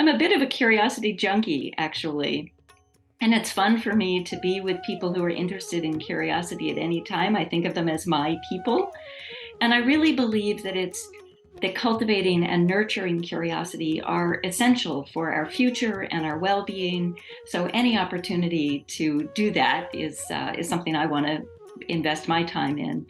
I'm a bit of a curiosity junkie, actually. And it's fun for me to be with people who are interested in curiosity at any time. I think of them as my people. And I really believe that cultivating and nurturing curiosity are essential for our future and our well-being. So any opportunity to do that is something I want to invest my time in.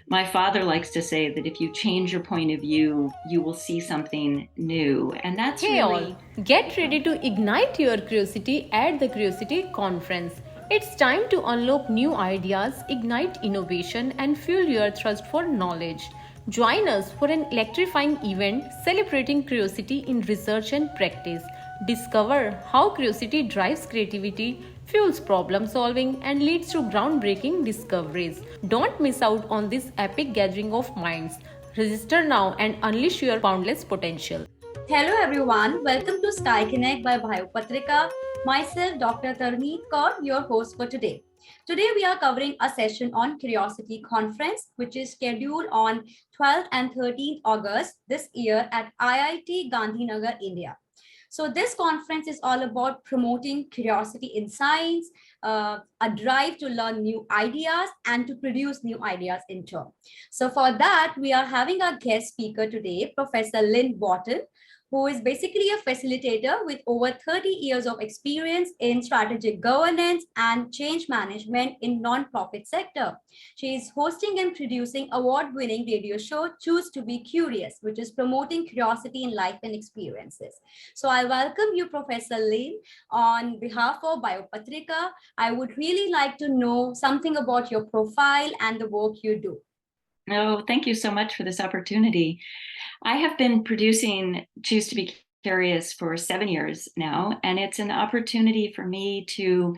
My father likes to say that if you change your point of view, you will see something new. And that's Hey all, really get ready to ignite your curiosity at the Curiosity Conference. It's time to unlock new ideas, ignite innovation, and fuel your thirst for knowledge. Join us for an electrifying event celebrating curiosity in research and practice. Discover how curiosity drives creativity, fuels problem solving, and leads to groundbreaking discoveries. Don't miss out on this epic gathering of minds. Register now and unleash your boundless potential. Hello everyone, welcome to Sky Connect by BioPatrika. Myself, Dr. Taruneet Kaur, your host for today. Today we are covering a session on Curiosity Conference, which is scheduled on 12th and 13th August this year at IIT Gandhinagar, India. So this conference is all about promoting curiosity in science, a drive to learn new ideas and to produce new ideas in turn. So for that, we are having our guest speaker today, Professor Lynn Borton, who is basically a facilitator with over 30 years of experience in strategic governance and change management in non-profit sector. She is hosting and producing award-winning radio show Choose to be Curious, which is promoting curiosity in life and experiences. So I welcome you, Professor Lynn. On behalf of BioPatrika, I would really like to know something about your profile and the work you do. Oh, thank you so much for this opportunity. I have been producing Choose to be Curious for 7 years now, and it's an opportunity for me to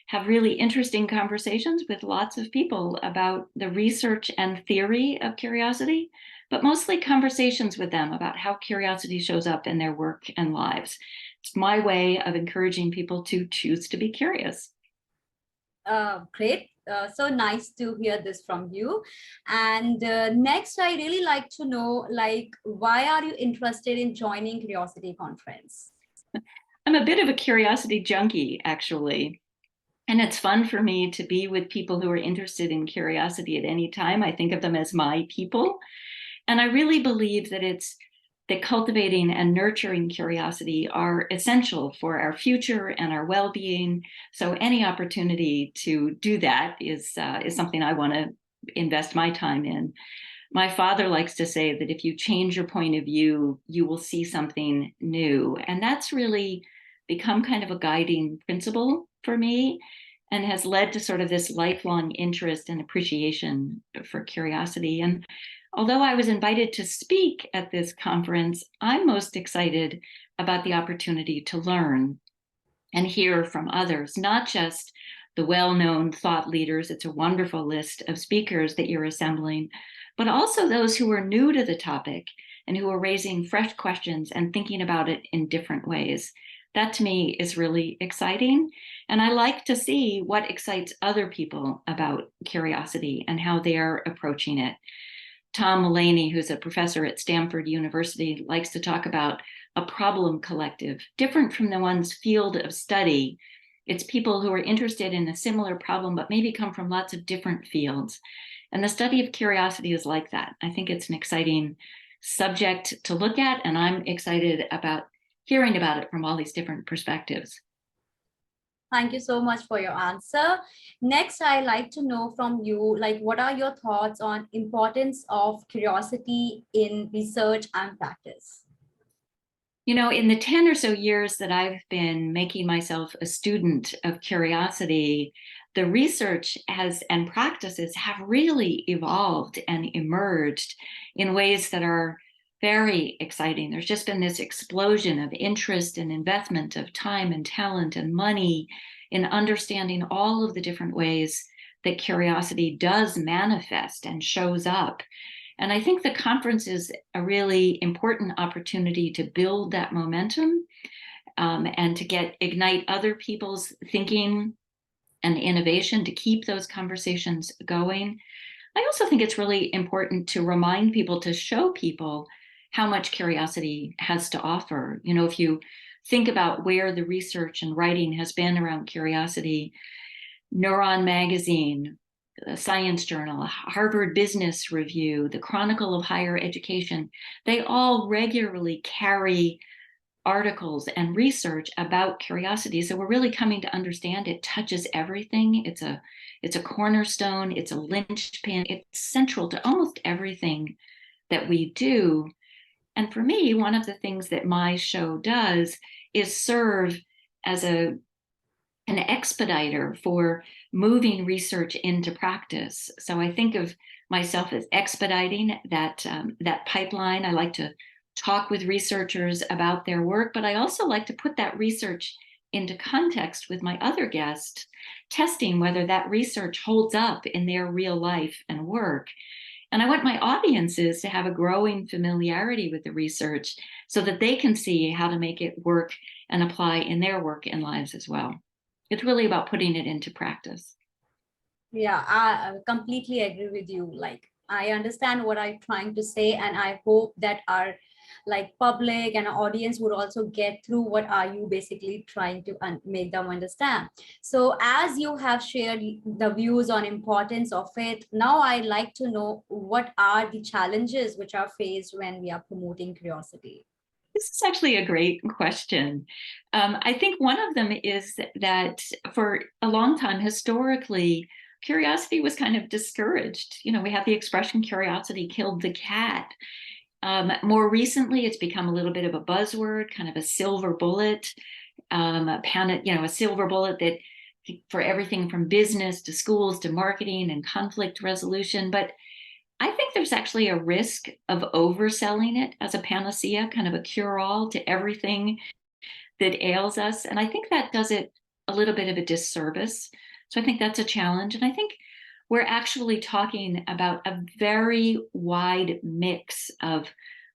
have really interesting conversations with lots of people about the research and theory of curiosity, but mostly conversations with them about how curiosity shows up in their work and lives. It's my way of encouraging people to choose to be curious. Great. So nice to hear this from you. And next, I really like to know, why are you interested in joining Curiosity Conference? I'm a bit of a curiosity junkie, actually. And it's fun for me to be with people who are interested in curiosity at any time. I think of them as my people. And I really believe that cultivating and nurturing curiosity are essential for our future and our well-being. So any opportunity to do that is something I want to invest my time in. My father likes to say that if you change your point of view, you will see something new. And that's really become kind of a guiding principle for me and has led to sort of this lifelong interest and appreciation for curiosity. And although I was invited to speak at this conference, I'm most excited about the opportunity to learn and hear from others, not just the well-known thought leaders. It's a wonderful list of speakers that you're assembling, but also those who are new to the topic and who are raising fresh questions and thinking about it in different ways. That to me is really exciting. And I like to see what excites other people about curiosity and how they're approaching it. Tom Mullaney, who's a professor at Stanford University, likes to talk about a problem collective, different from the one's field of study. It's people who are interested in a similar problem, but maybe come from lots of different fields. And the study of curiosity is like that. I think it's an exciting subject to look at, and I'm excited about hearing about it from all these different perspectives. Thank you so much for your answer. Next, I like to know from you, what are your thoughts on importance of curiosity in research and practice? You know, in the 10 or so years that I've been making myself a student of curiosity, the research and practices have really evolved and emerged in ways that are very exciting. There's just been this explosion of interest and investment of time and talent and money in understanding all of the different ways that curiosity does manifest and shows up. And I think the conference is a really important opportunity to build that momentum and to ignite other people's thinking and innovation to keep those conversations going. I also think it's really important to remind people, to show people how much curiosity has to offer. You know, if you think about where the research and writing has been around curiosity, Neuron Magazine, the Science Journal, Harvard Business Review, the Chronicle of Higher Education, they all regularly carry articles and research about curiosity. So we're really coming to understand it touches everything. It's a cornerstone, it's a linchpin, it's central to almost everything that we do. And for me, one of the things that my show does is serve as an expediter for moving research into practice. So I think of myself as expediting that pipeline. I like to talk with researchers about their work, but I also like to put that research into context with my other guests, testing whether that research holds up in their real life and work. And I want my audiences to have a growing familiarity with the research so that they can see how to make it work and apply in their work and lives as well. It's really about putting it into practice. Yeah, I completely agree with you. Like, I understand what I'm trying to say, and I hope that our public and our audience would also get through what are you basically trying to make them understand. So as you have shared the views on importance of it, now I'd like to know what are the challenges which are faced when we are promoting curiosity. This is actually a great question. I think one of them is that for a long time, historically, curiosity was kind of discouraged. You know, we have the expression curiosity killed the cat. More recently, it's become a little bit of a buzzword, kind of a silver bullet, a silver bullet that for everything from business to schools to marketing and conflict resolution. But I think there's actually a risk of overselling it as a panacea, kind of a cure-all to everything that ails us. And I think that does it a little bit of a disservice. So I think that's a challenge. And I think we're actually talking about a very wide mix of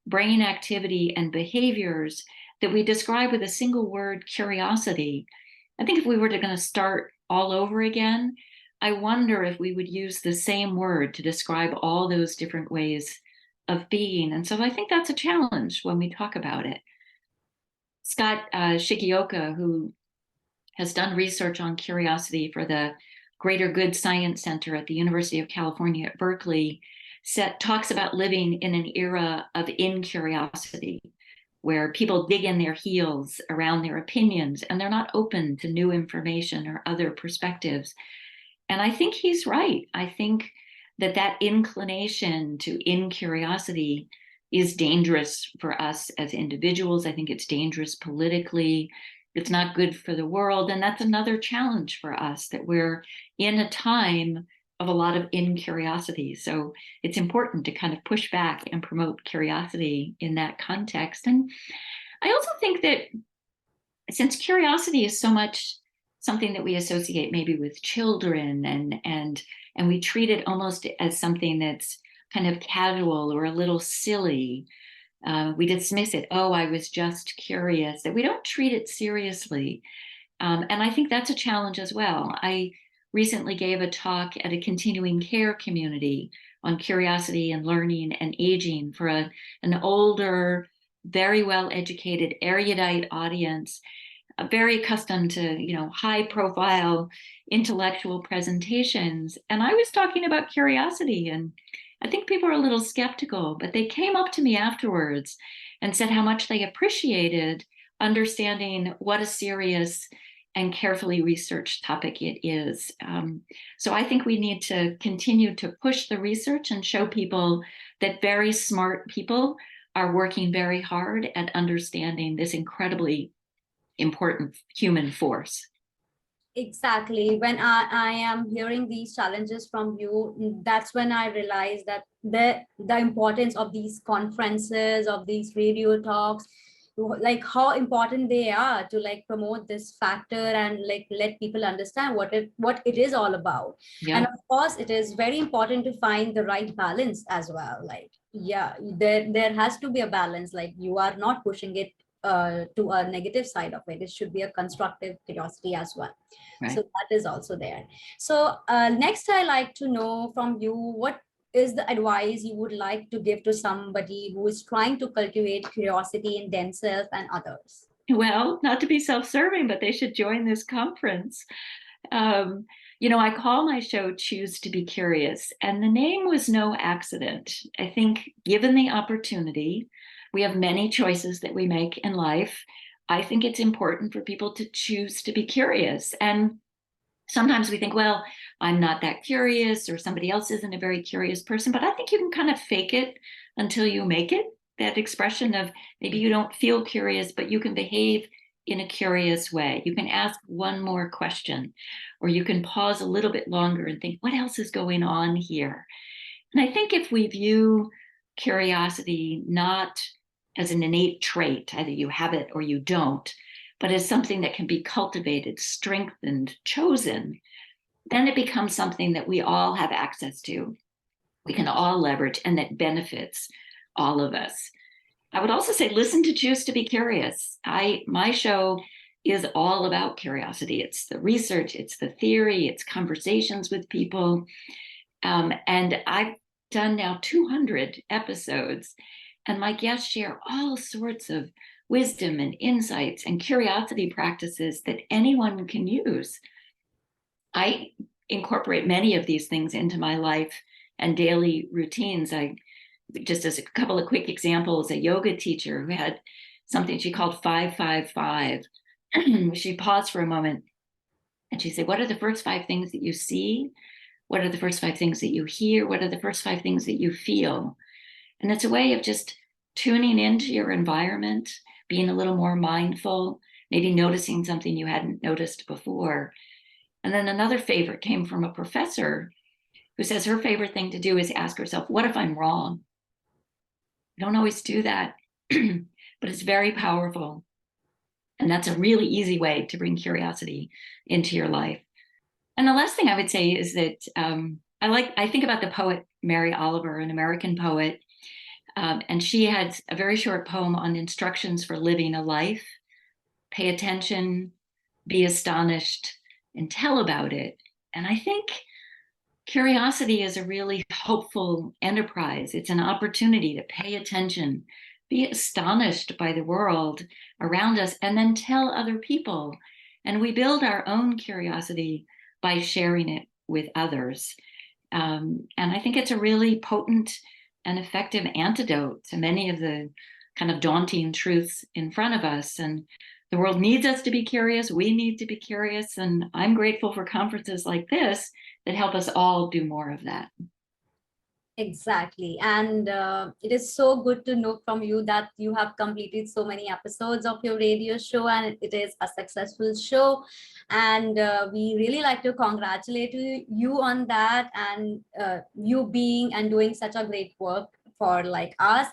brain activity and behaviors that we describe with a single word, curiosity. I think if we were going to start all over again, I wonder if we would use the same word to describe all those different ways of being. And so I think that's a challenge when we talk about it. Scott Shigioka, who has done research on curiosity for the Greater Good Science Center at the University of California at Berkeley, talks about living in an era of incuriosity, where people dig in their heels around their opinions and they're not open to new information or other perspectives. And I think he's right. I think that inclination to incuriosity is dangerous for us as individuals. I think it's dangerous politically. It's not good for the world. And that's another challenge for us, that we're in a time of a lot of incuriosity. So it's important to kind of push back and promote curiosity in that context. And I also think that since curiosity is so much something that we associate maybe with children and we treat it almost as something that's kind of casual or a little silly. We dismiss it. Oh, I was just curious. That we don't treat it seriously. And I think that's a challenge as well. I recently gave a talk at a continuing care community on curiosity and learning and aging for an older, very well-educated, erudite audience, very accustomed to, high profile intellectual presentations. And I was talking about curiosity, and I think people are a little skeptical, but they came up to me afterwards and said how much they appreciated understanding what a serious and carefully researched topic it is. So I think we need to continue to push the research and show people that very smart people are working very hard at understanding this incredibly important human force. Exactly. When I am hearing these challenges from you, that's when I realize that the importance of these conferences, of these radio talks, like how important they are to promote this factor and let people understand what it is all about. Yeah. And of course, it is very important to find the right balance as well. Yeah, there has to be a balance. Like, you are not pushing it to a negative side of it. It should be a constructive curiosity as well. Right. So that is also there. So next, I like to know from you, what is the advice you would like to give to somebody who is trying to cultivate curiosity in themselves and others? Well, not to be self-serving, but they should join this conference. Um, I call my show Choose to Be Curious, and the name was no accident. I think given the opportunity, we have many choices that we make in life. I think it's important for people to choose to be curious. And sometimes we think, well, I'm not that curious, or somebody else isn't a very curious person, but I think you can kind of fake it until you make it. That expression of maybe you don't feel curious, but you can behave in a curious way. You can ask one more question, or you can pause a little bit longer and think, what else is going on here? And I think if we view curiosity not as an innate trait, either you have it or you don't, but as something that can be cultivated, strengthened, chosen, then it becomes something that we all have access to, we can all leverage, and that benefits all of us. I would also say, listen to Choose to Be Curious. My show is all about curiosity. It's the research, it's the theory, it's conversations with people. And I've done now 200 episodes, and my guests share all sorts of wisdom and insights and curiosity practices that anyone can use. I incorporate many of these things into my life and daily routines. Just as a couple of quick examples, a yoga teacher who had something she called 555. She paused for a moment and she said, what are the first 5 things that you see? What are the first 5 things that you hear? What are the first 5 things that you feel? And it's a way of just tuning into your environment, being a little more mindful, maybe noticing something you hadn't noticed before. And then another favorite came from a professor who says her favorite thing to do is ask herself, what if I'm wrong? I don't always do that, but it's very powerful. And that's a really easy way to bring curiosity into your life. And the last thing I would say is that I think about the poet Mary Oliver, an American poet, and she had a very short poem on instructions for living a life. Pay attention, be astonished, and tell about it. And I think curiosity is a really hopeful enterprise. It's an opportunity to pay attention, be astonished by the world around us, and then tell other people. And we build our own curiosity by sharing it with others. And I think it's a really potent and effective antidote to many of the kind of daunting truths in front of us. And the world needs us to be curious. We need to be curious. And I'm grateful for conferences like this that help us all do more of that. Exactly. And it is so good to know from you that you have completed so many episodes of your radio show, and it is a successful show. And we really like to congratulate you on that, and you being and doing such a great work for like us.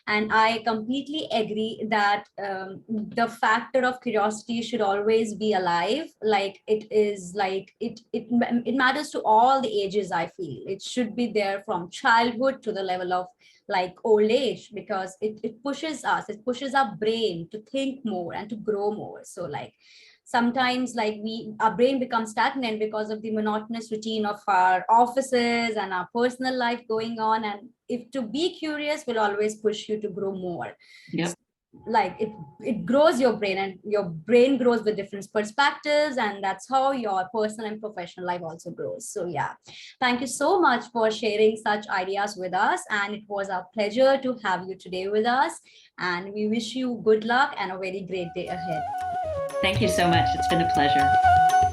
And I completely agree that the factor of curiosity should always be alive. Like it is like it matters to all the ages. I feel it should be there from childhood to the level of like old age, because it pushes us, it pushes our brain to think more and to grow more. So like sometimes like our brain becomes stagnant because of the monotonous routine of our offices and our personal life going on, and if to be curious will always push you to grow more. Yep. Like it grows your brain, and your brain grows with different perspectives, and that's how your personal and professional life also grows. So yeah, thank you so much for sharing such ideas with us, and it was a pleasure to have you today with us, and we wish you good luck and a very great day ahead. Thank you so much. It's been a pleasure.